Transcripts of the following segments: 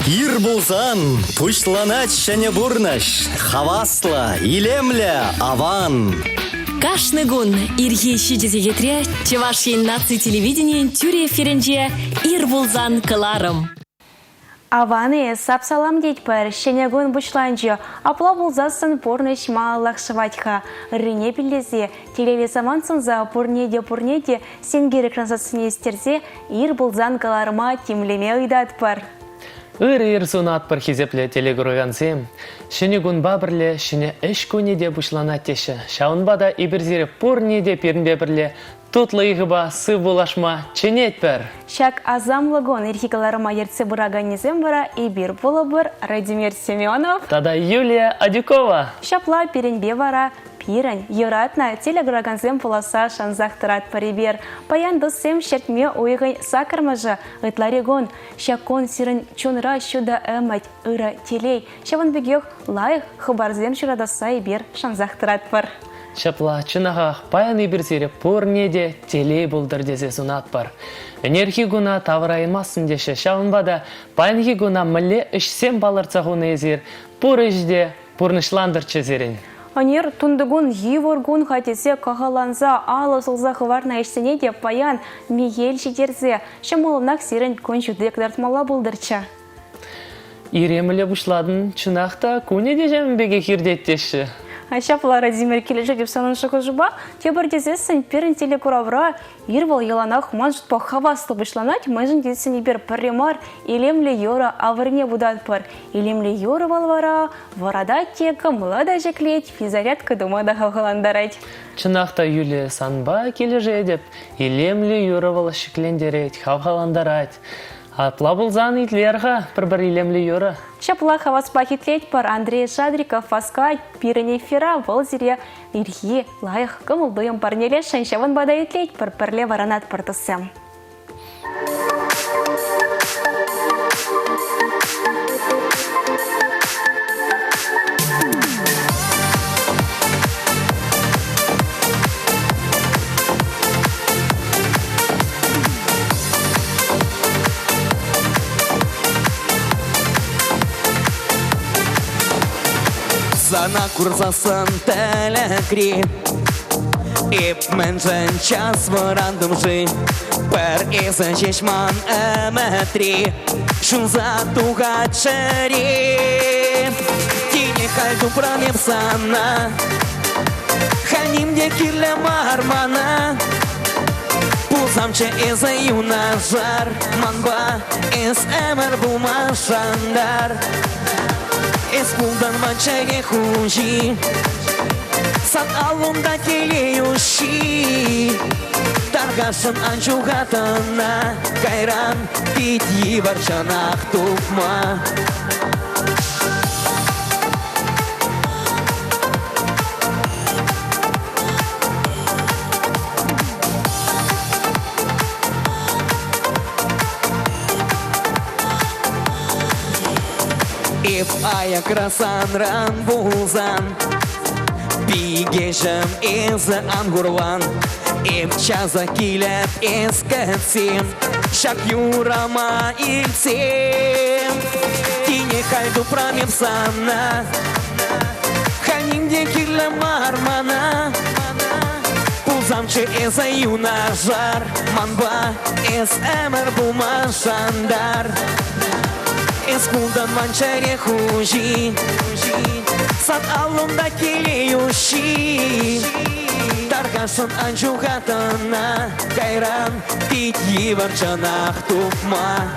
Ир булзан, пушланать шәне бурнаш, хавасла, илемля, аван. Кашны гун ирхи шидезегетре Чевашин наци телевидение тюре ференже ир булзан кыларым. Аваны сапсалам дейтпір, шенегун бұшланжы, апла бұлзасын порныш маалақ шыватха. Рыне білдезе, телевизаман сынза пурнеде сенгері крансасыне естерзе, ир бұлзан каларыма темлеме ұйдатпыр. Ыр сунатпыр хизепле телегургансем. Шенегун бабырле, шене эш көнеде бұшлана теші. Шаунбада ибірзері порнеде перінбе бірле, тутлы игыба сы булашма ченетпер. Шак азамлыгон ирхикаларыма ерце бұраганезем бара и бир булабыр Радимир Семенов. Тада Юлия Адюкова. Шапла перенбе бара пирен юратна телегурганзем пуласа шанзахтырат парибер. Паян досем шертме ойгай сакармажа ытларегон. Шакон сирен чунра шуда эмать ыра телей. Шаван бегех лайх хабарзем шурадаса и бир шанзахтырат пар. Шапла чынағақ паяны бірсері порнеде телей бұлдыр дезе сунат бар. Энерхи гуна тавырайынмасын деші шауынбада паянхи гуна мүлі үшсен балырцағуны езер, пұр үшде пұрнышландыр чезерін. Анер тундыгун еворгун хатесе кахаланза алы сылзақы варна ішсене де паян мигель жидерзе, шамылынақ сирен көншуды кдартмала бұлдырча. Иремілі бұшладың чынақта көнеде жәмбеге хирдеттеші. Шапла Радимир кележі деп санын шықы жұба, тебір дезесін перін телекуравра, ервал еланақ ман жұтпа хавасты бұшланат, мәжін десін ебір пірремар, елемлі йора авырне бұдат пар. Елемлі йора валвара, варада тегі, мұлада жеклет, физарядка думада хавғаландарайд. Чынақта Юлия санба кележі деп, елемлі йора вала шеклендерет, хавғаландарайд. Атла бұлзан итлерға бір елемлі йора. Шапла хаваспа хитлет пар Андрей Шадриков фаскать пиренефера волзире ирхи лайх кымылдыйым парнеле шаншаван бада итлет пар парле варанат партасем. Зана курсасын тәләкри Ип мәнжен час варандым жи Пәр езі жешман әмәтри Шунза туға чәри Тине халду прамеп сана Ханимде кирле мармана Пузамче езі юна жар Манба ез әмір бұма шандар Es buldan mançege huji San alunda keleyushi Targasın anjugatana Kayran piti varçanak tupma Ip ayak rasan ran bulzan Bigejim ezi angurvan Ip çaza kilep esketsin Şak yurama ilsin Tine haldu pramep sana Hanimde kirle marmana Pulzamçı eze yuna jar Manba ez emir bulma şandar Eskundan mançere huji San alunda keleyushi Targasın anjugatana Kayran piti varçanak tupma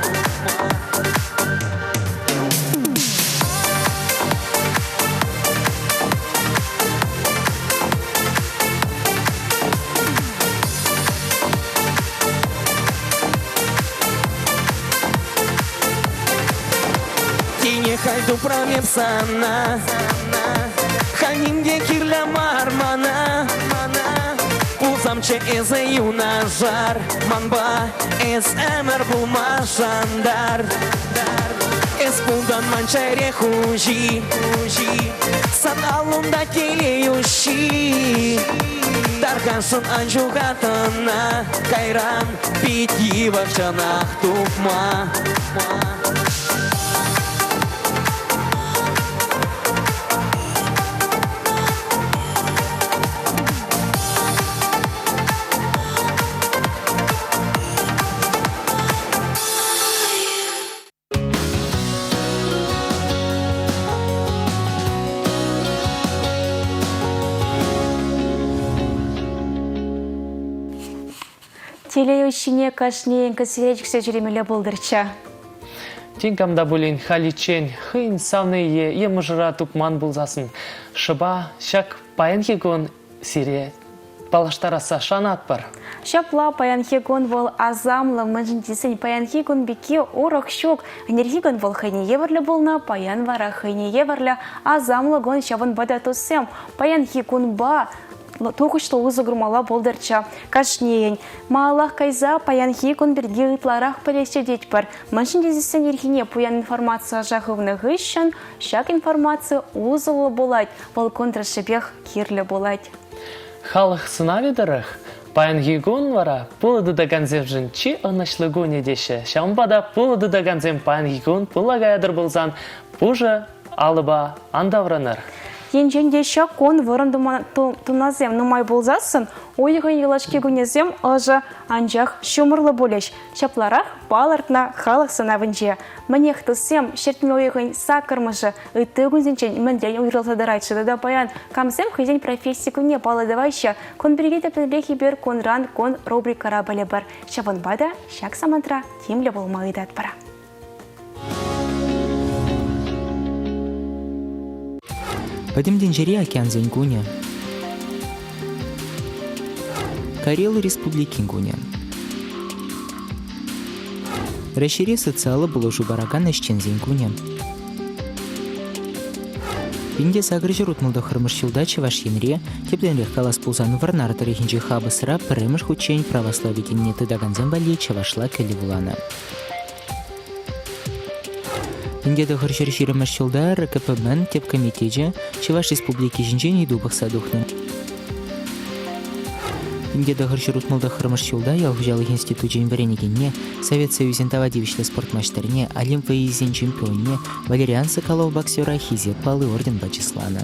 Haldu pramep sana Hanimde kirle marmana Puzamçe eze yuna jar Manba ez emir bulma şandar Es bundan mançere huji San alunda keleyushi Targasın anjugatana Kayran piti varçanak tupma Телеющине кашне косеречксе жүремелі болдырча. Тинкамда булин халичен хын савные емыжыра тукман булзасын. Шыба шак паянхигон сире палаштараса шанат бар. Шапла паянхигон вол азамлы mëнжын паянхигон бике орық шок. Энергигон вол хайне еверлі болна, паян вара хайне еверлі азамлы гон шавын бада тосем. Паянхигон ба тоқышлы ұзы ғырмала болдырча. Кашнеен. Маалах кайза паянхигон бірге ұтларақ пәлесе дет бар. Mëнжын дезесен ерхине пуян информация жағывны ғышын, шак информация ұзылы болайд. Вол контрашыбех керлі болайд. Халық сынавидарых паянхигон вара пулыды да ганзевжін чи анашлыгон едеші. Шамбада пулыды да ганзем паянхигон пулагаядыр болзан пужа алыба андавраныр. Енженде шак кон вырын туназем нумай болзасын, ойығын елашке гүнезем ажы анжақ шумырлы болеш. Шапларақ балартна халық сынавынже. Мінех тусем шертін ойығын сакырмыжы, үтті гүнзенчен мінден ойырылсадарайшыды да баян. Камсем хызен профессия күне баладывайшы, кон бірге тәптілбек ебер конран кон рубрикара бәлі бар. Шабын бада шак самантра темлі болмағыдат бара. Падемден жере океан зенгуня. Карелы республики гуня. Расшири социалы булыжу бараган ишчен зенгуня. Пинде сагрыжы рутмылды хырмышчылда чеваш енре, тепленрех калас пулзан варнар тарихинчи хабы сыра піріміш хучень православие теннеты даганзен бали чевашла калевулана. Пиндеда хыршыр ширемашчылда РКПБН теп комитеже Чеваш республики жинжен идубах садухны. Пиндеда хыршыр утмылда хырмашчылда ялгужалых институт жен варенегенне, Совет Союзен тавадивишле спортмаштарне, Олимп изен чемпионне, Валериан Соколов боксера Хизет Палы орден Бачислана.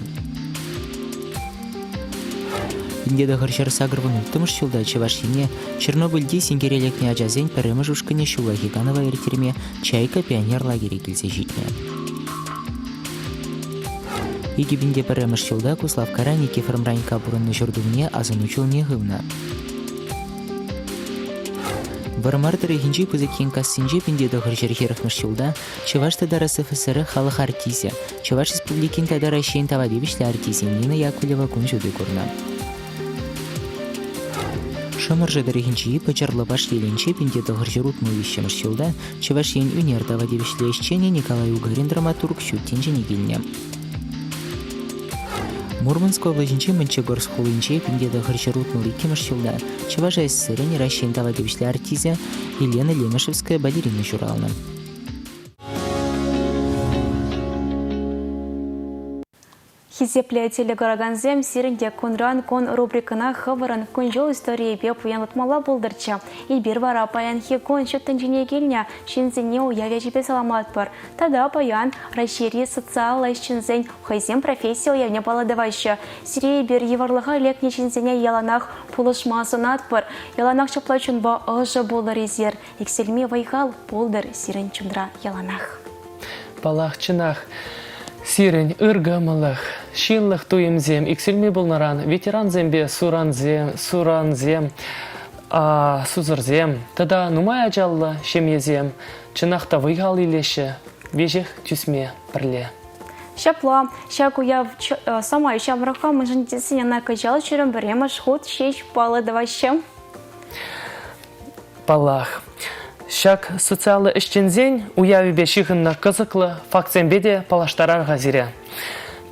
Пиндеда хыршыр сагрвын уттымышчылда Чевашине, Чернобыльде сенгерелекне ажазен пірімі шула Гиганова ертерме Чайка пионер лагере келсе житне. Егебінде пірімішчылда Куславкара Никиформ Ранька бұрынны жүрдуіне азын учылне ғывна. Вармардыры хинжи пызыкен кассинже пиндеда хыршыр херахмышчылда Чеваш Тадар СФСР халық артизе, Чеваш республикин Тадар Айшен Тавадевишлі артизе Нина Яковлева күн жүді көрна. Шамыржы дәрігінші пачарлы башлеленче пиндеда ғыржырут мөвещемішчілда Чеваш ен үнер Тавадевишлі ешчене Николай Угарин драматург шүттенже негеліне. Мурманской облажинче Манчегорск хулинче пиндеда ғыржырут мөвекемішчілда Чеваш СССР Рашен Тавадевишлі артизе Елена Лемешевская балерина журална. Хизепле телегараганзем сиренде конран кон рубрикана хабаран конжол история бе пуянытмала болдырча. Ибир вара паянхи кон шөттенжіне келня, шинзене уявя жіпе саламат бар. Тада паян расшири социалай шинзен хайзем профессия уявне баладавайшы. Сирия бир еварлыға лекне шинзене яланах пулышмасынат бар. Яланах чаплачын ба ажы болыр езер. Екселме вайхал болдыр сирен чундра яланах. Палахчынах. Сирень ыргамылых, шинлых туемзем, иксельме болнаран, ветеран зембе суранзем, сузырзем, тада нумай ажалла шемезем, чынақта выйгал илеші, вежех түсме бірле. Шапла, шак уяв сама еще амраха, мы же не на качал черем беремаш ход шесть палы даващем. Палах. Шак социалы ішчензен уяви бешіғынна қызықлы факценбеде палаштарар ғазире.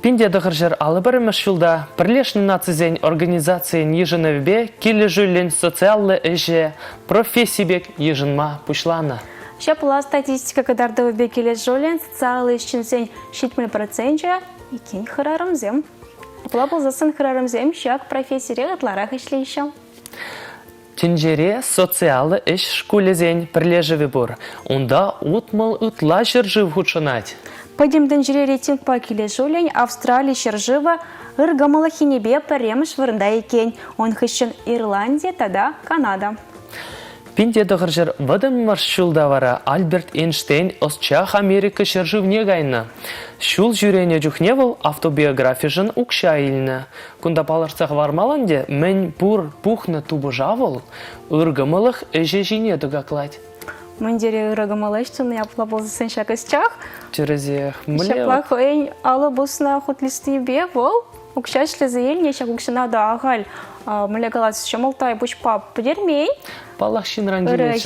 Пинде дығыржыр алыбырымыш жылда Бірлешні нацизен организациян ежінөвбе келі жүлін социалы іже профессибек ежінма пұшланы. Шапла статистика кадарды өбе келі жүлін социалы ішчензен 70% екен хырарымзем. Бұла болзасын хырарымзем шак профессире ғытларақ ішлейші. Тенжере социалы іш школезен бірлежіві бұр. Онда ұтмыл ұтла жыржыв хұтшынат. Падемдің жире рейтинг па келе жолен Австралия шыржывы ыргамалы хинебе піреміш вырында екен. Он хыщын Ирландия, тада Канада. Пинде дығыржыр вадым маршулда вара Альберт Эйнштейн осчах Америка шыржывне гайна. Шул жүрене жүхне был автобиографияжын укша илні. Кунда паларцах вармаланде мен бур пухны тубы жавыл, ыргымылық эже жине дугаклать. Мендере ыргымалаштын япла болсын шакысчах. Терезех млева. Шаплах эйн алы бусна хутлисты бе бол. Укшашлы заель нешак укшина да агаль. Млегалас шамалтай бушпа подермей. Палах шинрангелет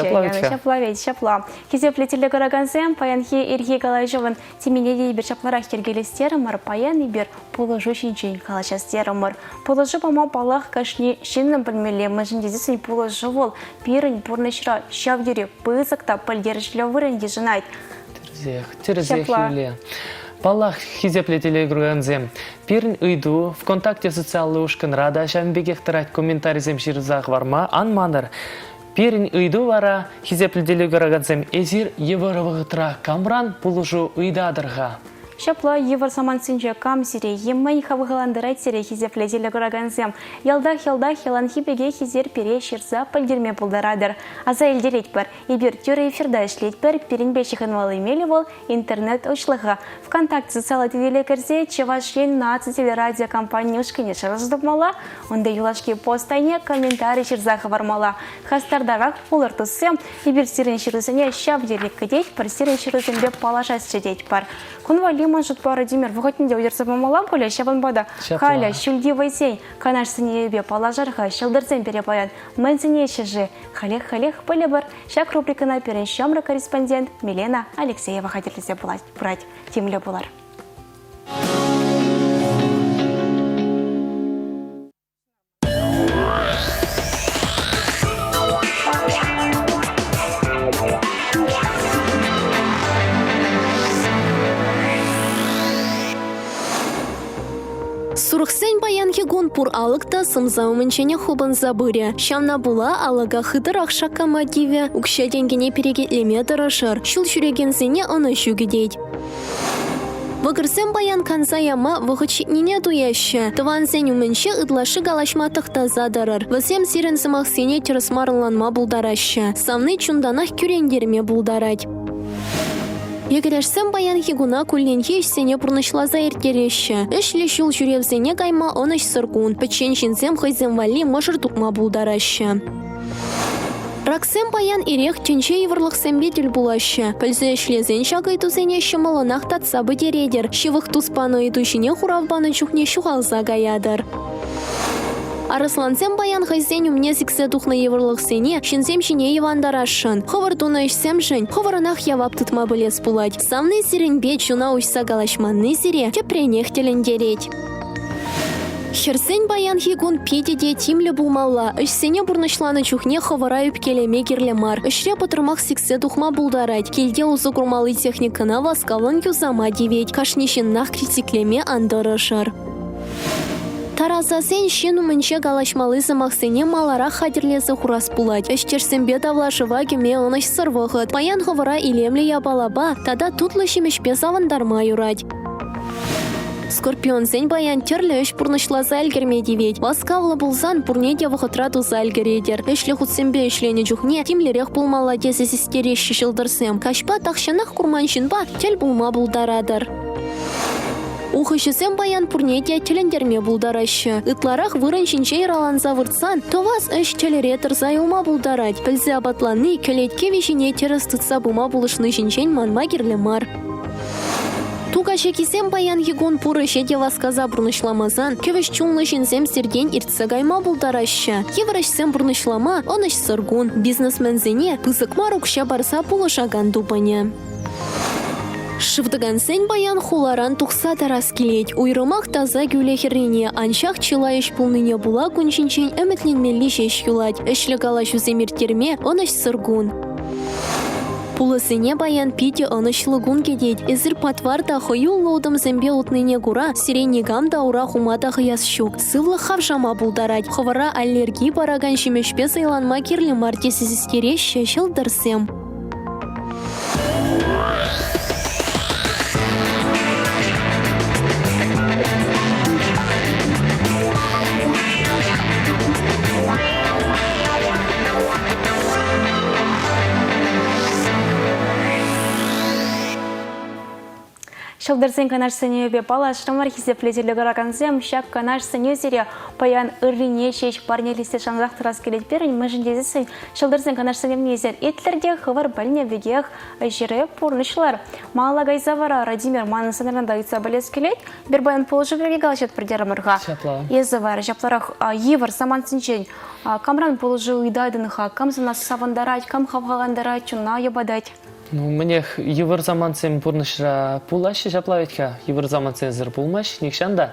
Шапла. Кезепле телегараганзем паянхи ирхи галайжывын тименеде бир шапларах кергелестерімір паян ибір пулыжу шинчен калашастерімір. Пулыжу пама палах кашни шинным білмеле mëжындезесін пулыжу вол пирын пурнышра шавдюре пызықта пылдерішлі вырын ежінайт. Терезех юле. Палах хизепле телегруганзем. Пирн ыйду, ВКонтакте социаллы ушкын рада шамбегех тырать комментаризем ширзах варма, анманыр. Пирн ыйду вара хизепле телегруганзем эзир евровығытра камран пулушу ыйдадырға. Шапла евр саман синже кам сире, еммай хавыгаландырайт сире хизепле телеграганзем. Ялдах ялан хипеге хизер пере ширза пальдерме пулдарадыр. Аза елдерет бар, ибір тюре эфирда ишлет бар, перенбешіхін валы мелі бол интернет ұшлыға. ВКонтакте социалы телелекерзе Чевашлен наци телерадио компания ұшкіне шырыздыпмала, онда юлашки постайне комментарий ширзақы вармала. Хастардарақ пулар тұссем, ибір сирен шырызыне шап дерлік кедет, пар сирен шырызынбе палашас жедет бар. Кунвали манжут пара димер вғытнде удерса помалам поля шабан бада. Халя шүлди вайсень, канаш сынебе палажарға шылдырзен перепаян. Мэн сыне шыжы. Халех поле бар. Шак рубрикана перен шамра корреспондент Милена Алексеева хотелізе брать. Темле булар. Сурықсен баянхи гон пур алықта сымзауымынчене хубын забыря. Шамна була алыға хыдыр ақшаққа мадиве, укша денгене перегетлеме дырышыр. Шул жүрегензене оны шүгедейд. Вăгырсем баян канса яма вăхăчитнине туяща. Тывансен умменнче ытлашы галашматăхта задарыр. Вăсем сирен сымахсене тырысмарыланма булдараща. Савны чунданах кюрендерме булдарать. Егерешсем баян хигуна кулленхи ишсене пурнышлаза эртереща. Эшле шул жүревзене кайма оныш сыркун. Пӹчен шинсем хăйзем валли мышыр тукма булдараща. Раксем баян ирех тенче еврлықсембе тел булаща. Пӹлсе эшлезен шагай тузене шымылынах татса быдередер. Шивых туспаны итушине хуравбаны чухне шухалза гаядыр. Арыслансем баян хайзен умне сиксе тухна еврлықсене, шинсем шине евандарашын. Ховыр туна ишсем жын, ховырынах явап тытма білес булать. Самны сиренбе чуна ушса галашманны сире, тепренех телендереть. Херсен баян хигун педеде тимле булмалла, ишсене бурнышланы чухне ховыра үпкелеме кирлемар. Ишре патырмах сиксе тухма булдарать, келде узы курмалы техникына васкалын юзама девет, кашнишиннах критиклеме андырышыр. Таразасен шену мэнче галашмалы замахсене малара хадерлезе хурас пулать. Эштерсембе давлашыва кеме оныш сырвăхăт. Паян хăвăра илемле ябалаба, тада тутлы шимешпе савандарма юрать. Скорпионсен баян терле эш пурнышлаза әлгерме девет. Васкавлы булсан пурнеде вăхăтра туза әлгередер. Эшле хутсембе эшлене чухне тимлерех пулмалла тесе систерещи шылдырсем. Кашпа тахшанах курманшинба тел булма булдарадыр. Ухышысем баян пурнеде телендерме булдараща. Ытларах вырын шинче ираланса выртсан, то вас эш телеретр зайылма булдарать. Пӹлзе абатланы көлетке вишине терыстытса бума булышны шинчен манма кирлемар. Тугаше кисем баян хигун пуры шеде васказа бурнышламазан, кевеш чулны шинсем сирден иртса гайма булдараща. Еврашсем бурнышлама, оныш сыргун, бизнесмензене пызыкма рукша барса пулышаган дупаня. Шывдыгансен баян хуларан тухса тарас келет. Уйрымах таза гюлехеррине, аншах чилайыш пулныне була күншинчен әмітленмелі жеш юлать. Эшлі галаш үземіртерме, оныш сыргун. Пулысыне баян пиде онышлыгун кедет. Эзір патварда хойу лоудым зембе утныне гура, сиренегам да ура хумата хыяс щук. Сывлы хавшама булдарать. Ховара аллерги бараган шимешпе сайланма кирлі мартесі зістереща шылдырсем. Шылдырсын канаш сынебе пала шрамар хизеплетелі ғыракансем, шак канаш сынезере паян үрлине шеш парнелісте шамзақ тұрас келет берін, мұжын дезісін шылдырсын канаш сынемнезер. Етлерде хывар бәліне вегех жері порнышлар. Мала гайзавара Радимир манын сынырында ұйтса білес келет, бір баян положы берге галашет бірдері мұрға. Езавар, жапларақ евар саман сынчен, камран положы ұйдайдыныға, кам зына савандарать, кам хавғағандарать, чуна ебадать. Ну, мне евр заманцем пурнышра пулаще жаплавитка, евр заманцем зір пулмаш, никшанда.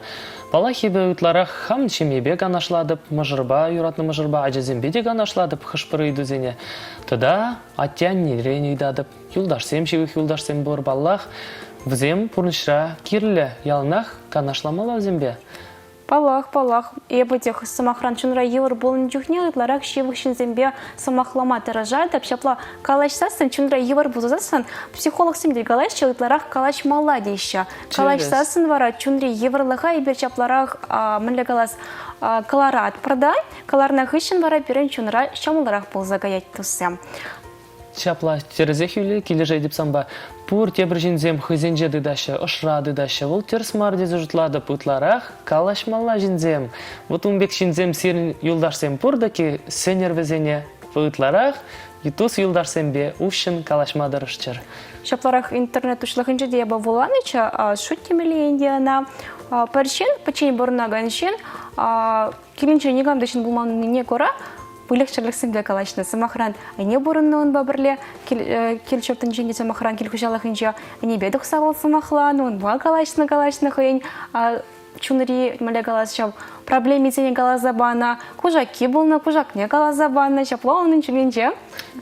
Палахибе утларах хам чемебе ганашладып, мажырба, юратны мажырба, ажазембеде ганашладып, хышпыры идузене. Тогда аттян нерен үйдадып, юлдашсем шевих юлдашсем бор баллах, взем пурнышра кирлі ялнах ганашламала взембе. Палах. Ебетех самахран чунра евр болын жүхне ытларах шевых шинзембе самахлама тыражады. Пшапла калашсасын чунра евр бузасын. Психолог симдер галаш ытларах калаш мала дейші. Калашсасын вара чунри еврлыға ебер чапларах мінлі галас каларат продай. Каларна хышын вара перен чунра шамыларах болза гаять тусым. Чапла терезех юлі кележей деп самба. Пур тебір жинзем хызенже дыдашы, ұшра дыдашы. Ол терс мардезі жұтлады пұтларақ, калашмалла жинзем. Вот умбек жинзем серін юлдашсем пұрдаки сенер везене пұтларақ, ютус юлдашсем бе ушын калашмадырышчыр. Шапларах интернет ушлахынчы деяба воланыча, шуттемелі индияна. Паршин, пачень борна ганшин, келінче негамдашын бұлманын не кора, Бүлікшірліксін де калашны самахран. Не бұрынны он бабірле келчоптың жеңге самахран келхушалықынча. Не бедік сағыл самахлан, он ба калашны хойын. Чунри мәлі калашчав. Проблеми зене калазабана. Кужаки болна, кужакне калазабана. Шапла оның чүгенче.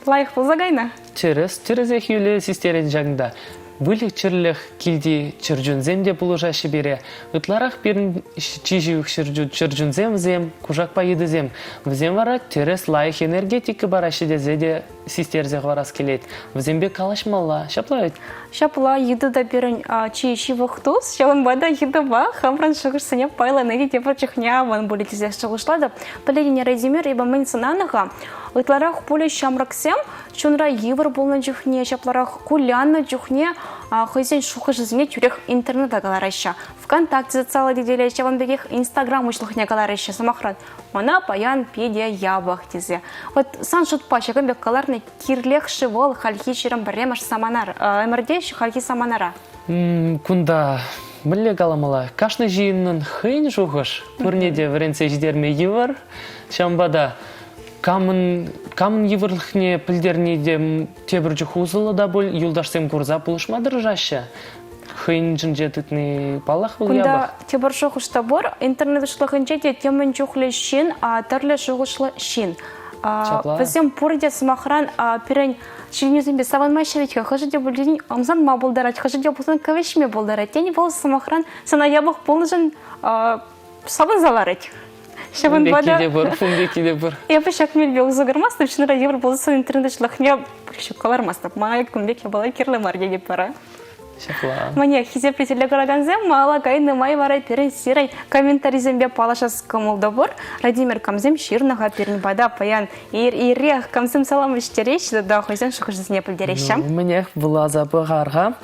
Лайық бұл загайна. Терезех юлі систерен жағында. Бүлік чырлық келді чыржунзем де бұлыжашы бере. Үтларақ берін чижиук чыржунзем зем, кужакпа едізем. Взем вара терес лайық энергетикі барашы дезе де систерзех варас келет. Взембе калашмалла. Шапла өт? Шапла еді да берін чииші вақтус. Шалын бада еді ба. Хамран шығырсыне пайла неге тепір чықня ван бұлі тезек шығышлады. Піледіне Радимир ебі мен сынаныға. Ытларах поле шамраксем, чунра евр болна жүхне, шапларах кулянна жүхне, хызен шухы жизне тюрех интернета галарайша. ВКонтакте зацала деделе, чаван бегех Инстаграм ушлыхне галарайша самахрат. Мана паян педия ябах тезе. Вот сан шутпа, чакан бек каларны кирлех шивол хальхи чирам бремаш саманар, эмердеш хальхи саманара. Кунда... Біле каламала, кашны жиынның хыйн жуғыш, көрнеде варенце жидерме евр, шамбада камын еврлыхне пілдерне де тебір жүх узылы да бұл, юлдашсем курза пулышмадыр жашы. Хыйн жын жетітні палах бұл ябақ. Кунда тебір жүхышта бор, интернет ұшлығынче де темін жүхлі шин, тәрлі жүхышлы шин. Візем пұрде смахран перен ширинезімбе саванмайшевичка, хыжы де бүлден амзан ма болдарать, хыжы де бұлдан кавешме болдарать. Тені бол смахран сана ябық болны жын саван заларать. Фумбеки де бұр. Я бы шак мел бег загырмастып, шыныра евр болсы интернет шлахне калармастып. Маңай күнбек ябала керлі марге деп бара. Мне хизеплетелі қараганзем, мала кайны май варай перен сирай комментаризембе палашас кымылды бұр. Радимир камзем ширнаға перен бада паян ирех камзем салам іштереші, да хойзен шықышызне пілдереші. Мне была забығарға.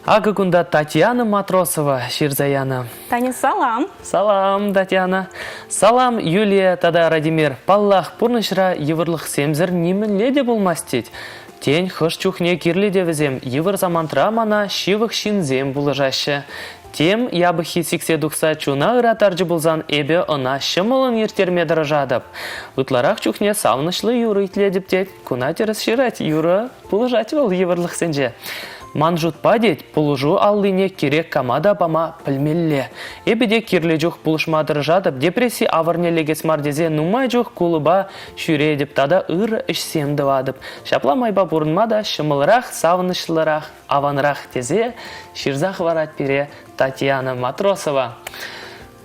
Ағы күнда Татьяна Матросова, Ширзаяна. Таня, салам. Салам, Татьяна. Салам, Юлия, тада Радимир. Паллах пұрнышыра еврлық семзір немін леде болмастет. Тень хыш чухне кирледе візем, евр замантра мана шивых шинзем бұлыжашы. Тем ябыхи сиксе дұқса чуна ыратаржы бұлзан эбе она шымылын ертерме дырыжадып. Утларақ чухне савнышлы юры итледіп дед, куна терес ширать юры бұлыжать ол еврлық сенже. Манжутпа дед, пулужу аллыне керек камада бама пілмелле. Эбеде кирле жүх пулышмадыр жадып, депресси авырнелегес мардезе нумай жүх кулыба шүре деп тада ыр ішсем дывадып. Шапла майба бұрынмада шымылырақ, савынышлырақ, аванырақ тезе, ширзақ варат бере Татьяна Матросова.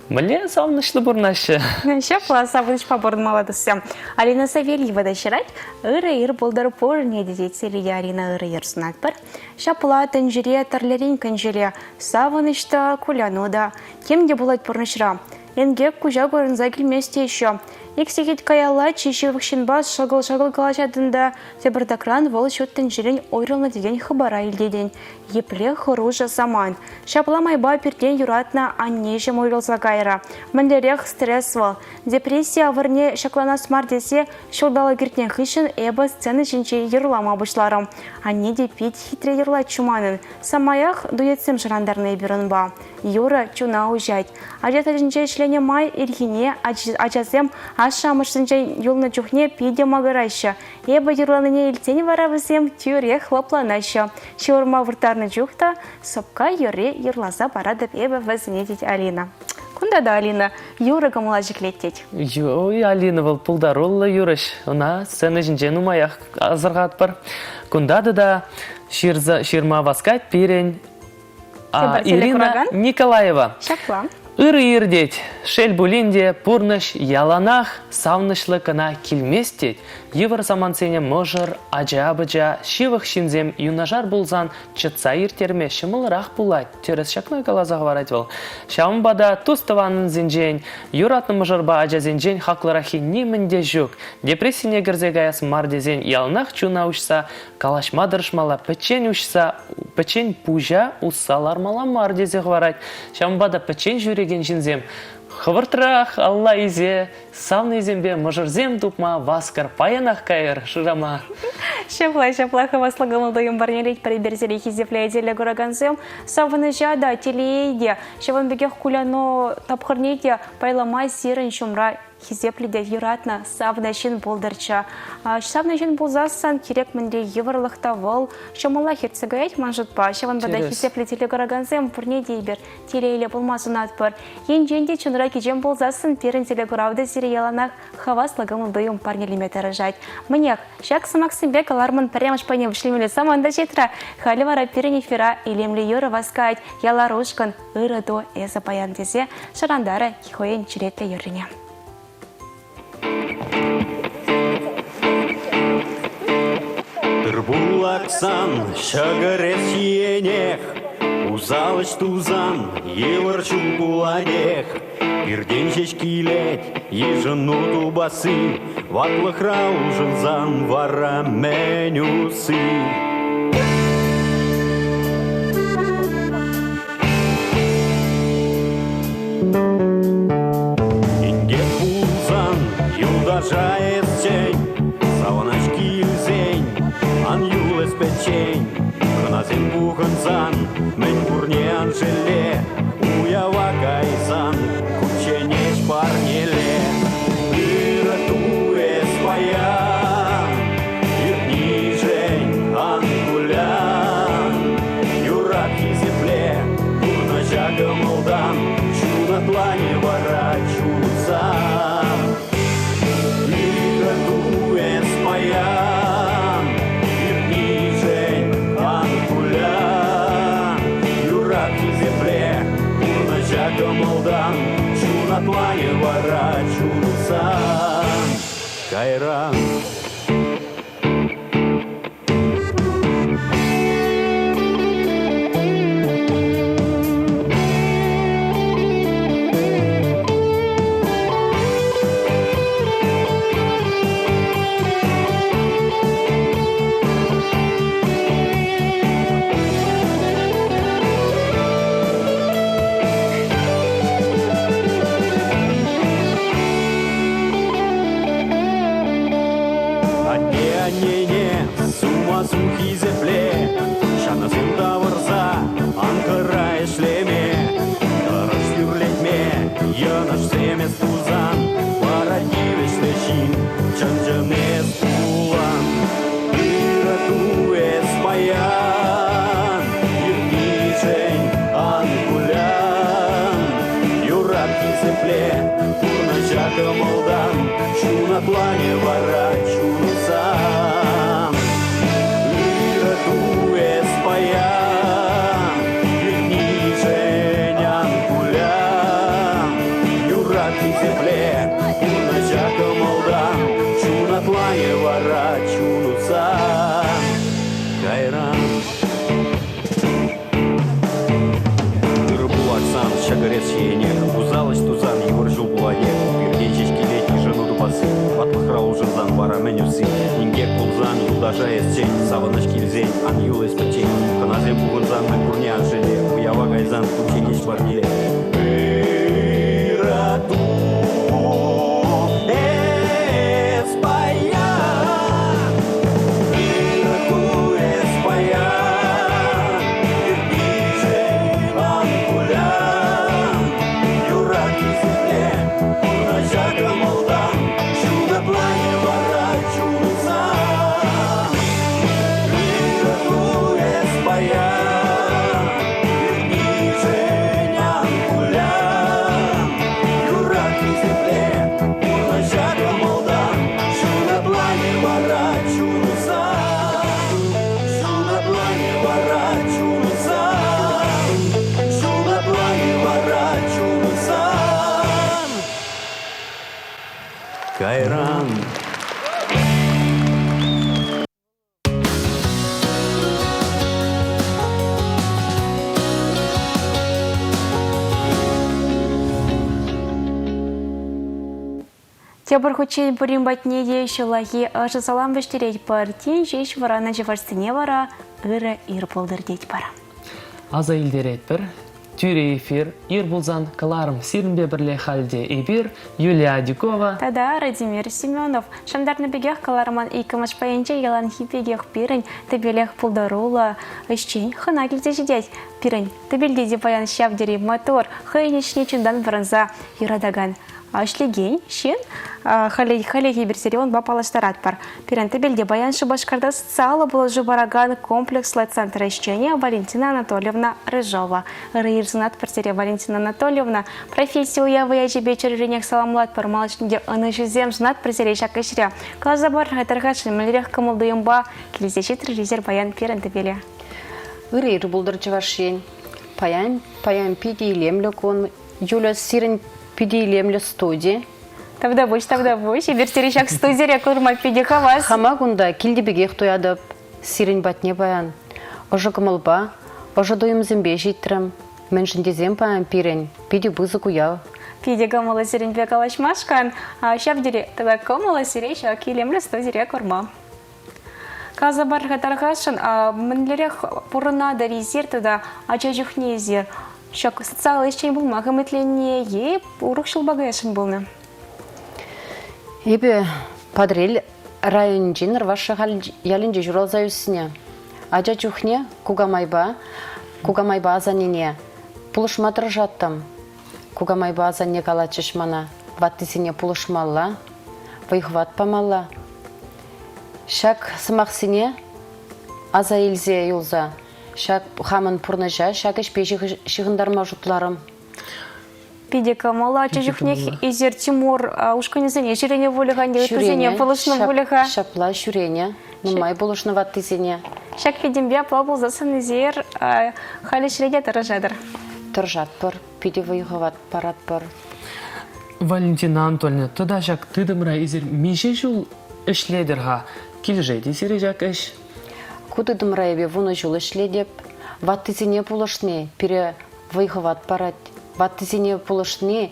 Мле савнышлы бұрнашы. Шапла савыныш па бұрынмаладысы. Алина Савельева да шырать, ыры-ыр болдары порне дедет селеде Алина ыры-ыр сунат бір. Шапла тәнжіре тарлерин кәнжіре, савынышта куляну да. Кемде болайт порнышыра. Енге кужа көрінза келместе еще. Ексегет каяла чешевікшін бас шагыл-шагыл калашадында тебірдакран вол шөттін жирен ойрылны деген хыбара елдеден. Епле хыружа заман. Шапламай ба перден юратна аннежем ойрылса кайра. Міндерек стресс вол. Депрессия вырне шаклана смар десе шылдалы кертен хышын эба сцены жинче ерлама бұшларым. Анне де пет хитре ерла чуманын. Самаях дуетсем жырандарны берін ба. Юра чуна ужать. Ажата жинче ішлене май ирхине ачасем ашамышсынча юлны чухне пиде магарайша. Эба ерланыне илтени варабысем тюре хлопланайша. Шеурма выртарны чухта, сопка юре ерласа парадып эба вазынетить Алина. Кунда да Алина, Юра камыла жиклеттеть. Ой, Алина был пулдарулла Юрыш. Она сцена жинчен умаях азыргат бар. Кунда да ширма васкать пирень Ирина Николаева. Шапла. Ыр-ыр деть, шель булинде, пурныш, яланах, савнышлыкына килместеть, евр замансене можыр, ажа-быжа, шивых шинзем, юнажар булзан, чытса иртерме, шымылырақ булать, терес шакной калаза говорать был. Шамбада туставанын зинжень, юратны можырба ажа зинжень, хаклырахи нимінде жүк, депрессине гірзегаяс мардезен, яланах чуна учса, калашмадырышмала, печень учса, печень пужа, уссалармала мардезе говорать. Шамбада печень жюри генжинзем. Хвыртрах, Алла изе, савны изембе, можырзем тупма, васкар паянах кайыр, шырама. Шапла, хавасла гамылдайым барнелейт париберзелей хизефляйделя гораганзем, савны жада, телейде, шаван бегех куляно тапхырнейде, пайламай сирын шумра, хизеплиде юратна, савнашин болдырча. Савнашин болзасан керек мінде еврлықта вол, шамала херцегаять манжытпа, шаван бада хизеплиделя гораганзем, пурне дейбер, телейле болмасын атпыр. Ен женде чунра кежем болзасын, перін телегуравды серияланах хавасла гамылдайым парнелеме таражать. Мнех, шак самаксымбек алармын прямо шпане вышлемелі саманда жетра, халивара перенефера илемлі юры васкать, яларушкан, ырыду эза паян десе, шарандары кихоен чиретті юрыне. Тырбулаксан, шагарес енех, узалыш тузан, еварчу буладех. Ирден шешкилет, ежыну тубасы, ватлых раужынзан вара менюсы. Инге пулзан, юдажаес тень, саванач килзень, ан юлес печень, кыназен бухынзан, мен курне анжеле, уява кайзан, кученеш парнеле. Иратуес паян, ирнижень ангулян, юрак хизепле, курна жагамылдан, чуна тлане ворачуца. Иратуес паян, ирнижень ангулян, юрак хизепле, курна жагамылдан, чуна тлане ворачуца. Кайран. Сумазухи зепле, шаназым тавырса, анкыра эшлеме, тараш юрлетме, яныш семес тузан, пара дивешлешин, чанжанес пулан. Иратуес паян, ирнижень ангулян, юрабки зепле, турна жака молдан, чуна плане ворачусан. Иратуес паян, ирнижень ангулян, юрабки зепле, турна жака молдан, чуна плане ворачусан. Кайран. Тырбулаксан, шагарес енех, узалыш тузан, юр жыл буладех, перденчешки летний жену дубас Батлахрал уже зан вара менюси. Ингек пулзан, удажа есчень. Саваныш килзень, ан юл испечень. Каназем бугунзан, мен бурне анжеле. Уява гайзан, кученич барниле. Ырату эспая. Ырату эспая. Ирдиже ванкуля. Юраки земле. Урнажака молдан. Чудо плане ворачуца. Ырату эспая. Ирдиже ванкуля. Юраки земле. Урнажака молдан. Чудо плане ворачуца. Чудо плане ворачуца. Чудо плане ворачуца. Кайран. Тебір хүчен бүрін бәтіне де шылағы ашы салам біштерет бар. Тен жеш варана жеварсыне вара ұры ир болдыр дейт бара. Аза илдерет бір. Тюре эфир, Ирбулзан, Каларм, Сирнбе бірле халде эбир, Юлия Дюкова. Тада Радимир Семенов. Шамдарны бегех каларман и камаш паянче ялан хипегех пирень, табелех пулдарула. Ищень, хана кельте жидеть. Пирень, табельдеди паян щавдери мотор, хайнични чундан бранза, юрадаган. Ашлегень, шен, халеги берсерион бапалаштарат пар. Пирен табельде баяншы башкарда социалы было жубараган комплекслы центра ищения Валентина Анатольевна Рыжова. Рыирзунат партере Валентина Анатольевна. Профессию я выяжи вечер ренех саламлат пар малышнде анышызем жунат партере шакышря. Казабар хатаргашын мэлерех камылдыемба келезешет резер баян пирен табеле. Ырыр булдырчывашен. Паян пиди илемлю кон. Юля сирен пиди илемлю студии. Тавда буш. И бертерешак студия рекурма пиди хавас. Хамагунда килди бегех туядып. Сирен батне баян. Ожа кымылба. Ожа доим зембе житрем. Меншіндезем паян пирен. Пиди бызы куяв. Пиди гамала сирен бекалашмашкан. Шабдери тада камала сиреша килемлю студия рекурма. Казабар хатаргашын мінлерек пурына да резер туда ачажухне зер. Шак социалы ищен булма, хымытленне еп урықшыл багаяшын булны. Ебе подрель районжин рвашы ялинже журал заюсыне. Ачажухне кугамайба азанине. Пулышма тұржаттым. Кугамайба азанне калачышмана. Ваттысыне пулышмалла. Вайхват памалла. Шак сымақсыне аза илзе юлза. Шак хамын пурныжа, шак ішпе шығындарма жұтларым. Пидека мала чужухнех изер Тимур ушканезене жирене волыған дегетузене болышны волыға. Шапла шурене, нумай болышны ваттызене. Шак пидембе плабыл засын изер халі шіреде тұржадыр. Тұржат бір, пиде вайғыват парат бір. Валентина Анатольевна, туда жак тыдымра изер меже жул ішледірға. Келжейді сире жак іш. Кудыдым райбе вуны жыл ішледеп, ваттызене болышны, пире вайғыват парат. Ваттызене болышны,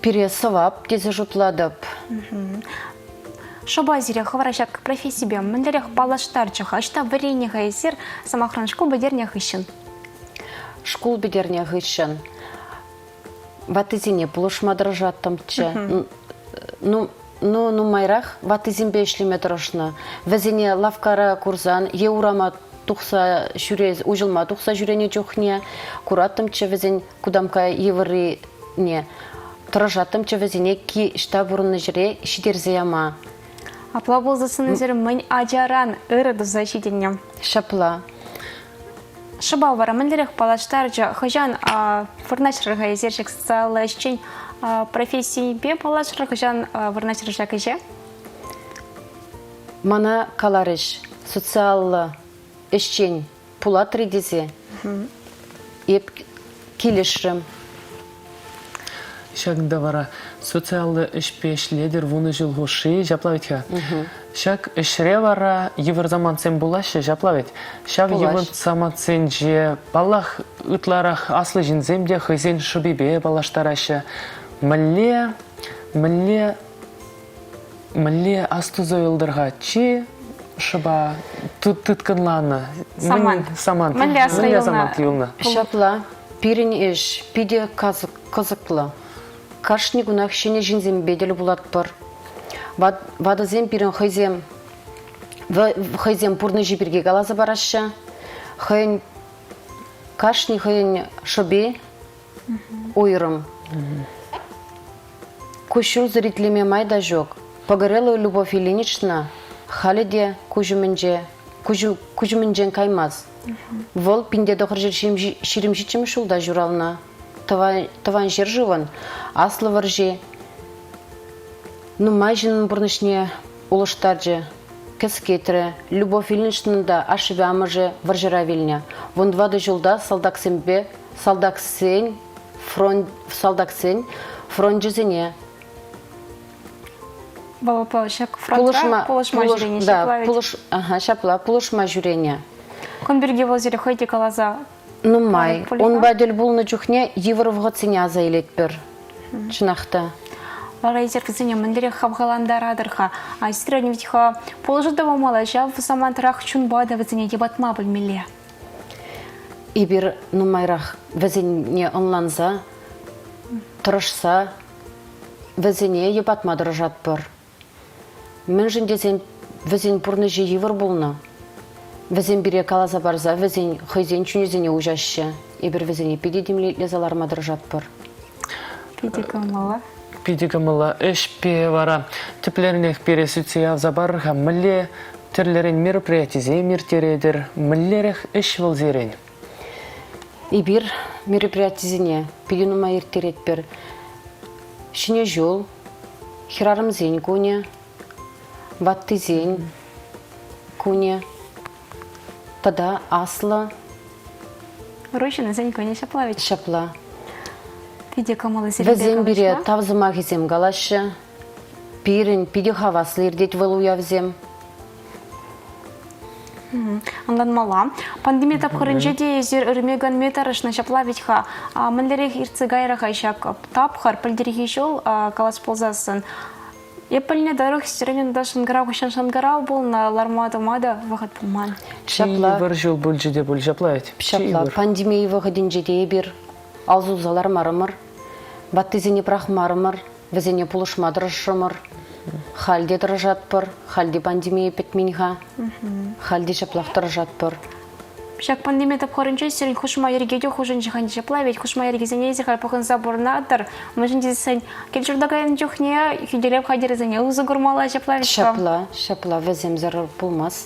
пире сывап, дезе жұтладып. Шоба зире хаварашак профессия мендерех палаштарчах, ашта варенеха изер самохран школ бедернях ищен. Школ бедернях ищен. Ваттызене болышма дрожаттымчы. Ну майрах ваттызембе ішлеме тұрышны. Везене лавкара курзан, еурама тухса жүрез, ужылма тухса жүрене жоқне. Кураттымчы везен кудамка евыры не. Тұрыжаттымчы везене ки ішта бұрынны жүре шидерзеяма. Апла болзасын үзір мен ажаран ұрыды защитеннем. Шапла. Шыбал вара мендерех палаштарча хажан фырначырға езершік социалы ішчен профессии бе палашыр хажан вырначырға кеже? Мана каларыш социалы ішчен пула тридезе. Еп келешірім. Шагында вара социалы ішпешледер вуны жыл ғоши жаплавитха. Шаг ішре вара евір заман сен булашы жаплавит. Шаг евір заман сен же балах ұтларах аслы жинземде хызен шубибе балаштарашы. Мілле Мілі астузо елдерға че шыба тұткынланы. Саман. Саман. Мілі асқа Мілі елна. саман тиылны. Шапла, пирин еш, пиде кызыклы. Каршни гунах шене жинзем беделі булат пыр. Вадызем пирин хайзем пурны жиберге галазы барашы. Хайын кашни хайын шыбе ойырым. Кушыл зритлеме майда жоқ. Погорелая Любовь Ильинична халиде кужумінжен каймаз. Вол пинде доқыр ширимшичім шулда журална. Таван жер живан, аслы варжи. Ну майжының бұрнышне улыштаржы. Кескетірі, Любовь Ильинична да ашыбе амыжы варжыра вильня. Вон двады жылда салдаксен фронт жүзіне. Бала шак фронтра, полышма жүрені Шапла, полышма жүрені. Конберге возере хойте калаза. Ну май, он бәділ бұлны жүхне евровға ценя заилетпір. Чынақта. Бала езер кізіне міндері хабғаландарадырға. Айсыра невтіға положыда бомала жав самантырақ чун бада візіне дебатма білмелі. Ибір нумайрақ візіне онланза, тұрышса, візіне ебатма дұржат бір. Мен жіндезен візен бұрны жи евр бұлны. Візен біре калаза барза, візен хайзен чүнезіне ұжашы. Ибір візіне педедемлі лезаларма дұржат бір. Пидика мала эшпе вара. Тіплерінек пересүтсе авзабарға мүлі түрлерін мероприятизе мертередір. Мүллерек эш выл зерен. Ибір мероприятизіне педенума ертерет бір. Шине жол, хирарым зен көне, ватты зен көне, тада аслы. Рощина зен көне шаплавич. Шапла. Пидика мала зерен Візен біре тавзыма кезем галашы, пирін пиде хаваслы ердет выл уявзем. Андан мала. Пандемия тапхырынча де езер үрмеган метарышна шаплавичха. Мінлерек ирцы гайраға шак тапхар пілдерге жол калас ползасын. Епіліне дарық стеренен да шангарау шангарау бол на лармада вағат пулман. Шапла. Бір жол бұл жеде бұл шаплайт. Шапла. Пандемия вағадын жеде бір. Алзузалар марымыр. Баттызіне прах марымыр. Візіне пулышма дұрышымыр. Халде дұржат бір. Халде пандемия петминға. Халде шаплақ дұржат бір. Шак пандемия тапхырынча стерен хушма ергеде хушын жиханды шаплавич. Хушма ергезіне езер халпықынса бұрнадыр. Мүшін дезісін келчурдағайын жүхне хүделеп қадерізіне ұзы күрмала шаплавичка. Шапла візем зарар болмас.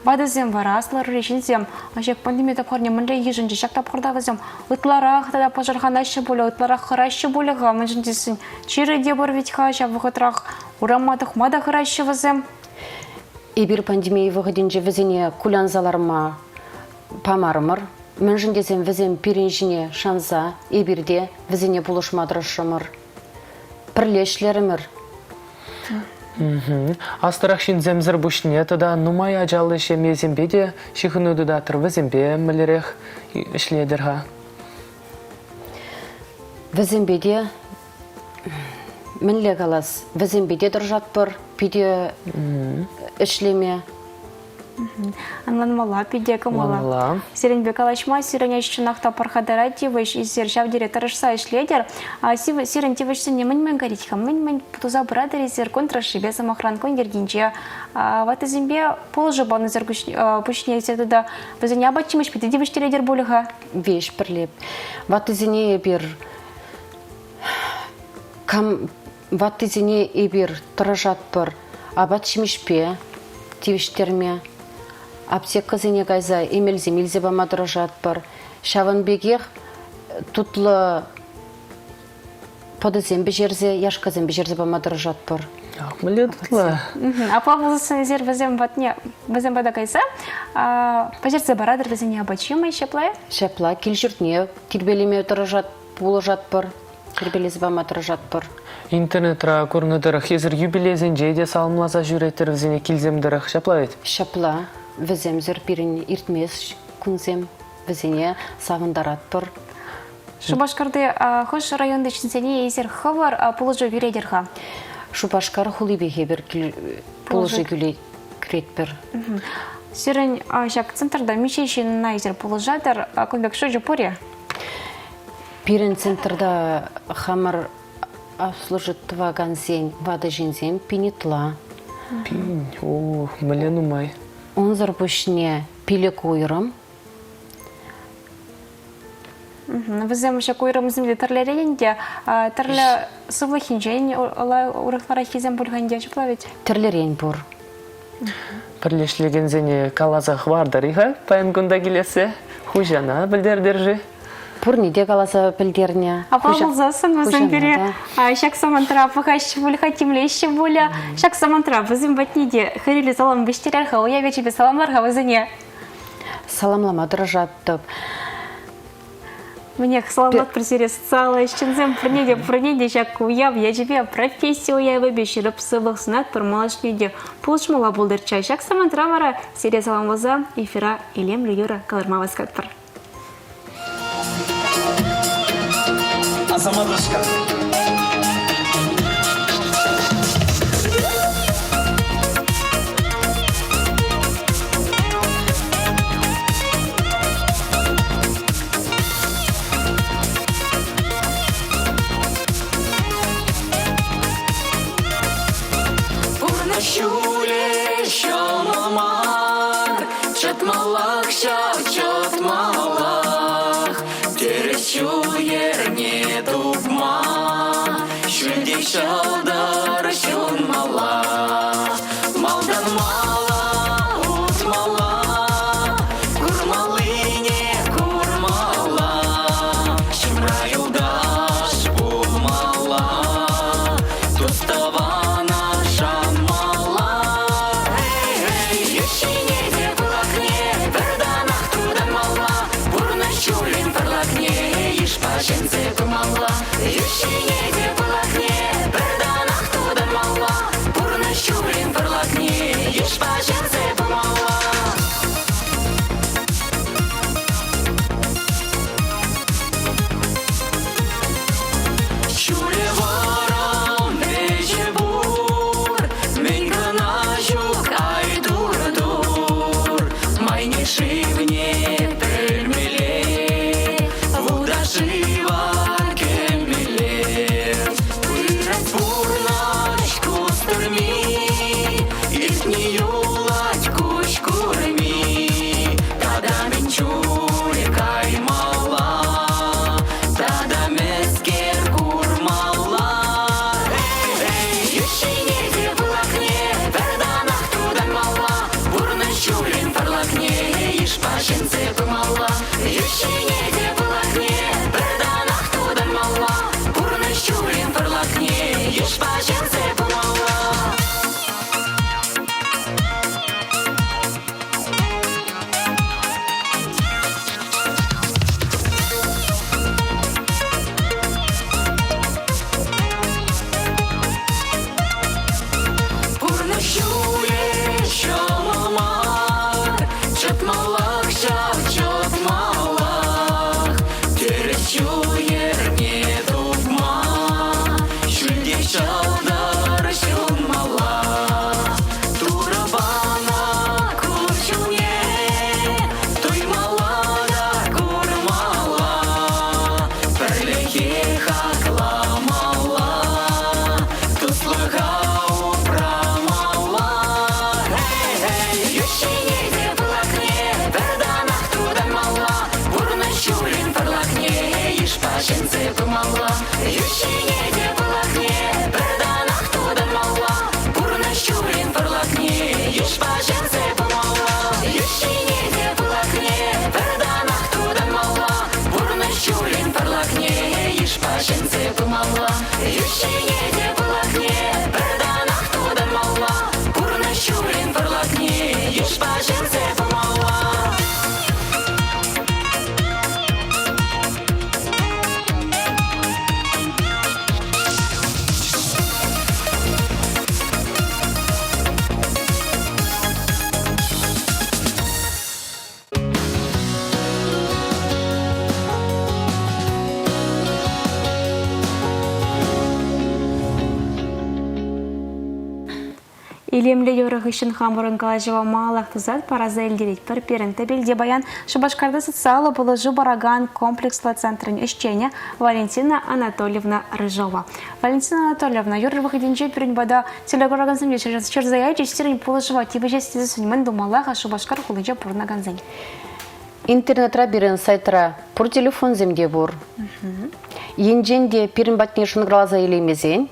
Бадызем вараслар решинзем. Ашек пандемия тапхырне мүнле ежінже шак тапхырда візем. Ытларақ тада пожарханашы болы, ытларақ хырашы болыға. Мүшін дезісін чиры дебір ветха шап вғытрақ ураматық мада хырашы візем. Ибір пандемия вғадынже візіне кулянзаларма памарымыр. Мүнжін дезем візем пиренжіне шанза, ибірде візіне бұлышма дұрышымыр. Пірлешлерімір. Астырақ шин земзір бұшне, тада нумай ажалы шеме зембеде шихынуды да тұрвы зембе мүлерек ішледірға. Візембеде мінле қалас. Візембеде дұржат бір, пиде ішлеме. Анлан мала, пидека мала. Сиренбек алашма, сиреня чунахта пархадарати, выш из сершав директорышса ишледер, а сирен тивышсы не мэнь горитха, мэнь туза брадер из контрашибе самохран кондергинче. Вот из имбе полжа баны пучне туда, возеня абачимыш пиде дивыш теледер булиха. Веш перлеп. Вот из ине бир вот из ине бир торжат пыр, абачимыш пе тивыштерме. Аптека зене гайза емелзе бама дұржат бар. Шаван бегех тутлы подызем бежерзе, яшказем бежерзе бама дұржат бар. Мүлі тұтлы. Апа бұлысын зер візем бада гайза, пожерзе барадыр візене абачимы шаплай? Шапла, келжіртне, тербелеме дұржат бұлыжат бар. Тербелезе бама дұржат бар. Интернетра көрінідірік, езір юбилезен жейде салымлаза жүреттер візене келземдірік шаплайт? Шапла. Візем зір бірін иртмес күнзем візене савындарат бір. Шубашкарды хош районды чинсене езер хавар пулыжу юредерға? Шупашкар хули бехебер положи гүлей кретпер. Сирен жак центрда мичейшин найзер положатыр, көнбек шо жопория? Пирен центрда хамар служит ваган зень, вады жинзем, пинитла. Пинь, о, мылену май. Он зарбушне пилек уйрам. Візем ще койрымызым тірлеренде, тірлі сывлыхинжен урықлара хизем бөлгенде жыплавет? Терлерен бур. Бірлешлеген зене калазақ вардар, иға? Паян күнда келесі, хужана білдердержі. Пурниде каласа пілдерне. Апалызасын візім бере, шак самантра пұғаш бөлға темлеші бөлі, шак самантра візім бәтнеде хәрелі салам бештерерға, оя вечебе саламларға візіне. Саламлама дұржаттып. Мне саламат пресере социалы ішчінзем пұрнеде жак уяв, я жебе профессия уявы бешіріп сывық сынат бір малашнеде пұлшмала болдырча. Жак самантра вара сере саламваза эфира илем лүйері калырмавыз каттыр. Азаматышка. Урнашуле шамамар, чатмалах чатмалах, тересю ерне тупма, шүлдей шалдар шунмала, малдан мала утмала, курмалыне курмала, шимра юлдаш булмала, туставана шамала. Ешине де пылакне, берданах тудан мала, урнашулин пырлакне, ешпашенце кумала. Ешине де пылакне, берданах тудан мала, урнашулин пырлакне, ешпашенце кумала. Шуле ворон вече бур, мен гына жук айдур-дур, майне шивне пельмеле, вуда жива кемеле. Выраз бурнач кустырми, ихни юлать куш курми, тада мен чули каймала, тада мескер курмала. Ешине де пылакне, берданах тудан мала, урнашулин пырлакне, ешпашенце кумала. Ешине де пылакне, берданах тудан мала, урнашулин пырлакне, ешпашенце кумала. Урнашуле шамамар, чатмалах чатмалах, тересю ерне тупма, шүлдей шалдар шунмала, турабана курчуне, туймала да курмала, перлехе хакламала, туслыға упрамала. Ешине де пылакне, берданах тудан мала, урнашулин пырлакне, ешпашенце кумала. Ешине де пылакне, берданах тудан мала, урнашулин пырлакне, ешпашенце кумала. Ешине де пылакне, берданах тудан мала, урнашулин пырлакне, ешпашенце кумала. Ешине де пылакне, берданах тудан мала, урнашулин пырлакне, ешпашенце кумала. Илемле yorug için hamurun kalajıva mağalaq tuzat parazа elderit per perinte bilde bayan Шубашкарда социалы положу бараган комплексла центрын ищене Валентина Анатольевна Рыжова. Валентина Анатольевна, юры выходинче перень бада телегораганзым черзая честерень положива тибы жестезесін мен думалаға Шубашкар хулынче пурнаганзын. Интернетра бирен сайтра пур телефон земде бур. Енженде перін батне шынгралаза елемезен.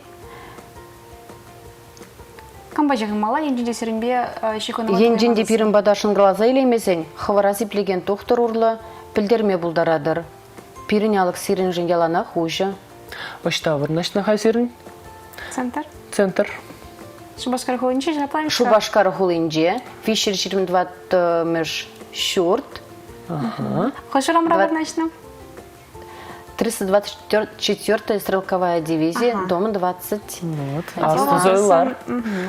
Камбажығы мала енженде серінбе шиконы Енженде перін бада шынгралаза елемезен. Хыварази плеген тоқтыр урлы білдерме бұлдарадыр. Перін алық сирен жын ялана хужа. Ошта вырнашна хазирин? Центр? Центр. Шубашкар хулынче жаплайын Шубашкар хулинже. Фишер 22 меж шурт. Хошурам работ начну? 324-я стрелковая дивизия, дом 20. Вот. Астузойлар.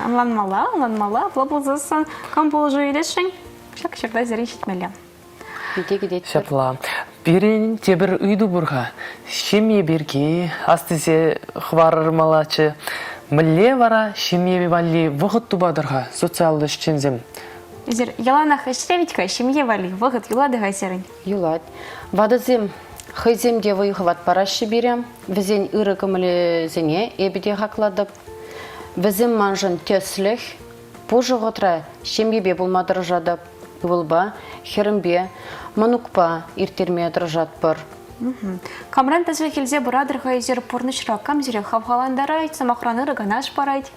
Анланмала, плабылзасын, кам положу елешін, шак шырда зерен шетмелі. Шапла. Перен тебір үйді бұрға. Шеме берге, астызе хварырмалачы. Міле вара шеме вали вғыт тубадырға социалды шчензем. Зер, яланах эшревитка, шемье вали, выход юлады гайсерын. Юлад. Вадызем хыземде выйхыват парашы берем. Візен үрі кімілі зене ебеде хақладып. Візем манжын төсліх. Пожы ғытра шембебе болмадыр жадып. Ұвылба, херімбе, манукпа иртерме дыржат бір. Камран тәсве келзе бұрадыр ғайзер пұрнышыра кам зере хавхаландарайт, самақраны рыганаш барайт.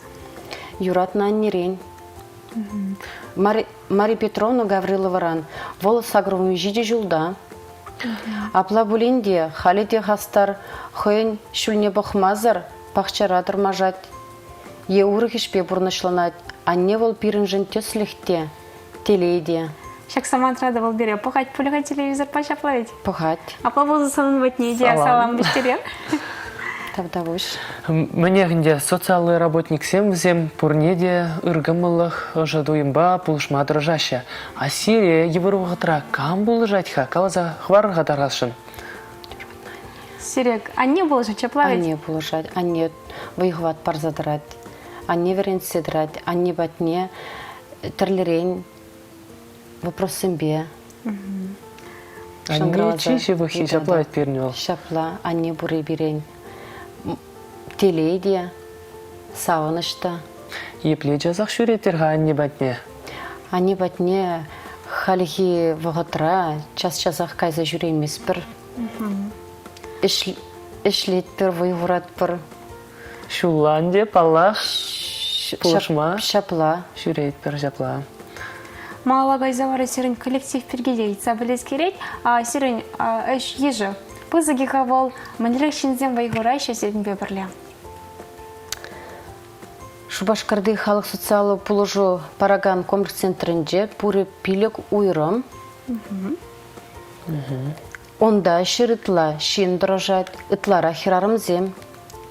Юратна нерен. Мария Петровна Гавриловаран волос сагровым жиде жулда. Апла булинде халите хастар хойн шульне бахмазар пахчаратыр мажат. Е урыхишпе бурнышланат, анне вол пирынжын төслихте, телейде. Шак самантрада был бере, пухать пулега телевизор почаплавить. Пухать. Апла болзы санын ватне иде, салам бештерен. Тавдавуш. Мне где социальный работник зем пурнеде ыргымылых жадуемба пулшма дрожаща. А Сирия евроватра кам булжатьха, калаза хварга дарашын. Сирек, анне болжа чаплавить? Анне булжать, анне выйхват парзадрать, анне веренседрать, анне батне терлерень вопросымбе. Анне чище выхи чаплавить пернюл. Шапла, анне буры берень. Телейде, сауынышта. Епле жазақ шүреттерға анне батне. Анне батне халихи вғытра, час-часақ кайза жүреймес бір. Ішлет бір, вайвурат бір. Шуланде, палах, пулышма. Шапла. Шүрет бір жапла. Мала гайзавары серін коллектив пергеде цабылез керет, а серін әш ежі. Пызыги хавал, манерек шинзем вайгурай шесерін бебірлі. Шубашкарды халық социалы пулыжу параган комплекс центрінде пуры пилек уйрым. Онда шырытла шин дрожат, ытлара хирарым зем,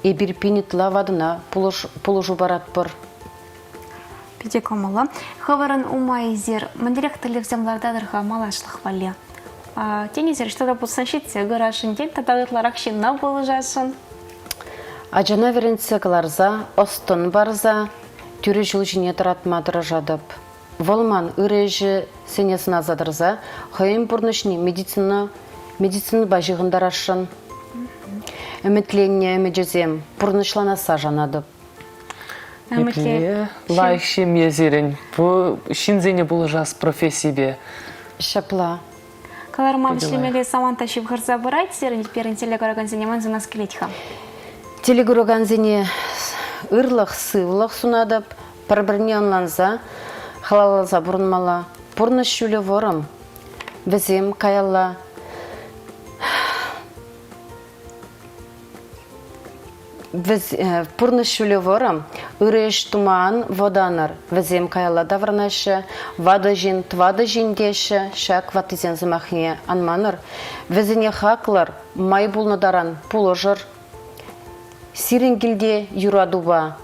ебір пинитла вадына пулыжу барат бір. Педе комала. Хаварын умайзер, манерек телевиземлардадырға малашлық вали. Тенезер, что-то пулсаншитсе, гырашын ден, татадытларак шинна болыжасын. Ажана веренце каларза, остон барза, түрі жыл жіне тұратмадыры жадып. Волман үрежі сенесін азадырза, хойын бұрнышны медицина бажығындар ашын. Үмітленне үміджізем, бұрнышланаса жанадып. Епле лайк шем езерін. Бұ шинзене бұл жас профессибе. Шапла. Каларма вишлемеле саманта шивғырза бұрайт, серін перін телегораган зенеман зынас келетіға. Телегураган зене ырлық, сывлық сунадып, бір-біріне онланза, халалаза бұрынмала. Бұрны шүлі ворым, візем каялла. Бұрны шүлі ворым, үреш туман воданыр, візем каялла давырнашы, вады жин, твады жин деші, шак ватызен зымахне анманыр. Візіне хақлар, май бұлныдаран пулыжыр. Сиренгілде юрадуба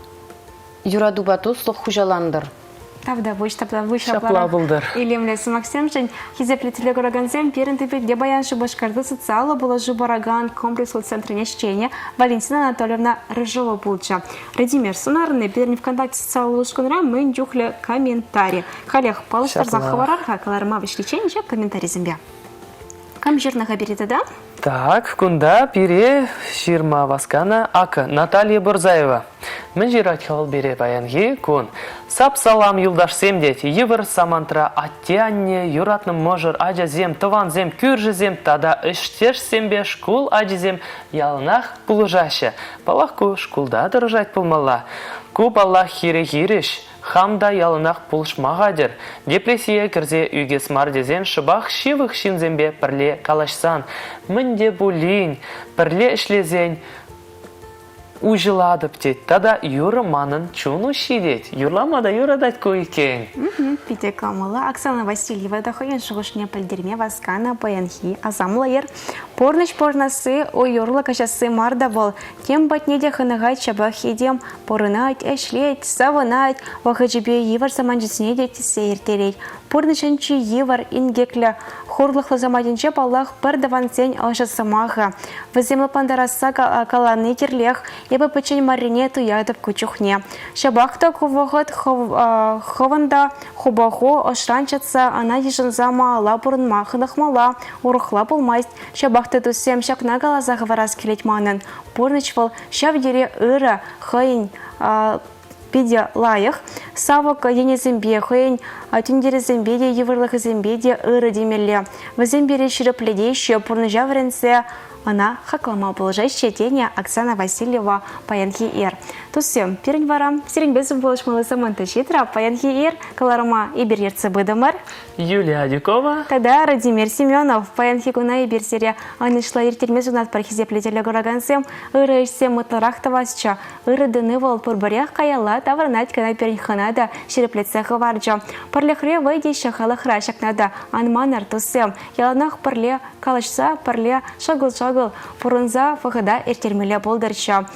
туслық хужаландыр. Тавда выш Шапла булдыр. Илемлесі Максим жын хизеплетілі көрігінзем перінтіпі дебаяншы башқарды социалы было жыбараган комплексл центріне чтения Валентина Анатольевна Рыжова булча. Радимир Сунарны перін ВКонтакте социалы ушкунра мын жүхлі комментарий. Халех палыштарза хаварарха каларма вишличен жеп комментарий зембе. Кам жирнаға береді да? Так, кунда пире ширма васкана ака Наталья Бурзаева. Мен жиракхал бере баянги кун. Сап салам юлдаш семдет, евр самантра аттянне, юратным можыр аджазем, тыванзем, кюржезем, тада іштеш сембе шкул аджазем, ялнах пулыжаще. Палахку шкулда дырыжать пулмала. Куб Аллах хире-хиреш, хамда ялынақ пулшмағадыр. Депрессия кірзе үйге смардезен шыбақ шивық шинзембе пірле калашсан. Мінде бұлін, пірле ішлезен ұжыладып дед. Тада юры манын чуну шидет. Юрламада юрадат көйкен. Пите камылы Оксана Васильева дахайын шығышне пілдерме васкана баянхи азамлы ер. Порныш порнасы ойорлы кашасы марда бол. Тем батнеде хынығайт шабах едем. Порынайт, әшлет, савынайт. Вахыжыбе евар заманжысыне детесе ертерейт. Порнышынчы евар ингеклі. Хорлықлы замаденче Аллах бір давансен алшасы маға. Віземлі пандараса каланы терлех. Ебі пычын марине туядып күчухне. Шабахта кувағыт хованда хубахо ошранчатса ана ежінза маала бұрынма хынықмала. Урықла болмайст. Шабахта тусем шакна галазағы варас келет манын. Порнычвал шавдере ыры хайын пиде лайық. Савок енезембе хайын түндері зембеде евырлығы зембеде ыры демелі. Візембере шіріпледейші порныжа варенсе она хаклама положай щетение Оксана Васильева паянхи эр. Тусем перень варам сиренбезу болышмалы саманта щитра паянхи эр каларма и берерцы быдамар. Юлия Дюкова. Тогда Радимир Семенов паянхи гуна и берсере анышла иртермезу над пархизеплетеля горагансем ырышсем мытларахтавасча ыры дыны вол пурбарях каяла таварнать кана перень ханада ширеплетсе хаварджа. Парлехре выйди шахалахра шакнада анманар тусем яланах парле калашса парле шагыл-шагыл пурынза фахада эртермеле болдырча.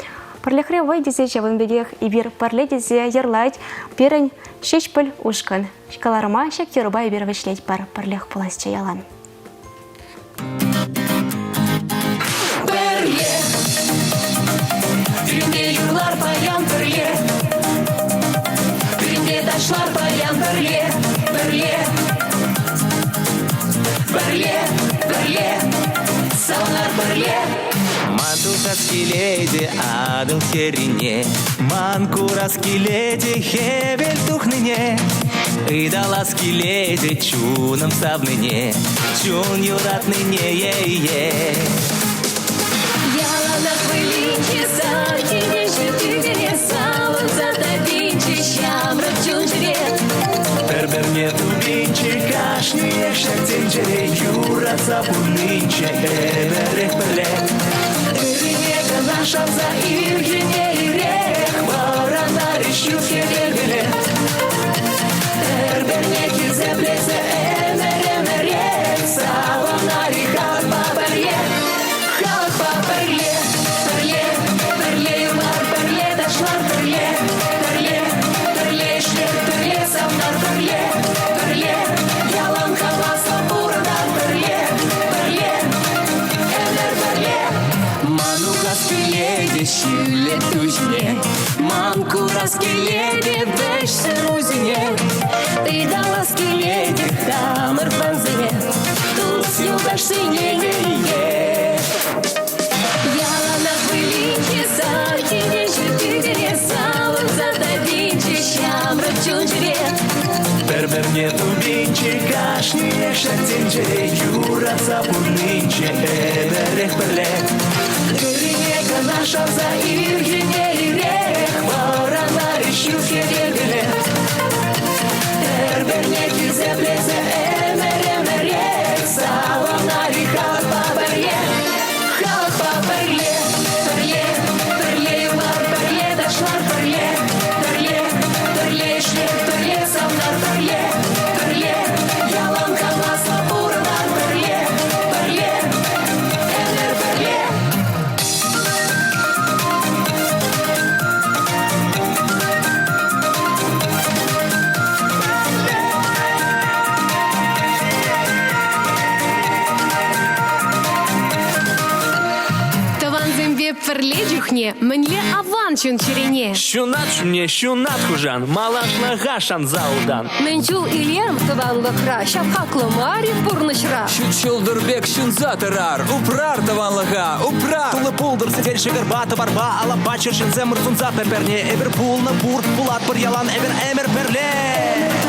Парлехре выйдезе чавынбедех ибир парле дезе ерлайт перень шешпіл ушкан. Шкаларма шактеруба ибир вышлеть пар парлех пуласча ялан. Тринде юрлар паян бірле, тринде ташлар паян бірле, бірле, бірле, бірле, сауынар бірле. Матуха скеледе адыл херине, манкура скеледе хевель тухныне, ыдала скеледе чуном савныне, чун юратныне е-е. Ялана пылинче сартине житине савын задавинче щамрак чунчере. Берберне тубинче кашни шактенчере, юра запунынче эверех перле. Шанса иргине ирех, варана ищу херевеле. Эрберне кизе блезе эмеремере, савана рихат паперле, хат паперле, перле, перле юмар, перле ташлар, перле, перле, перле шлет, перле савнар, перле, перле, ялан хаваса бурадан, перле, перле, эмер перле. Мануха скеледе щиле тужне, манкура скеледе вешсе рузине, Ты дала скеледе хамер панзине, тут юдаш синее. Ялана пылинче сартине житине савын задавинче щамрак чунчере. берберне тубинче кашни шактенчере, юра запунынче эверех перле. Шанса иргине ирех, варана ищу херевеле. Эрберне кизе блезе эмеремере, савана рихат паперле, хат паперле, перле, перле юмар, перле ташлар, перле, перле, перле шлет, перле савнар, перле, перле, ялан хаваса бурадан, перле, перле, эмер перле. Сембе перле жухне, менле аван чун черене. Щунат мне, щунат хужан, малашна гашан заудан. Менчул илем таванлыхра, шапхаклы мари пурнышра. Чулдырбек шунзатырар, упрар таванлыга, упрар. Тулы пулдыр сетель шыгырбаты барба, алапачыр шынзе мырсунзаты перне, эбер пулны бур, пулат пыр ялан, эбер эмер перле.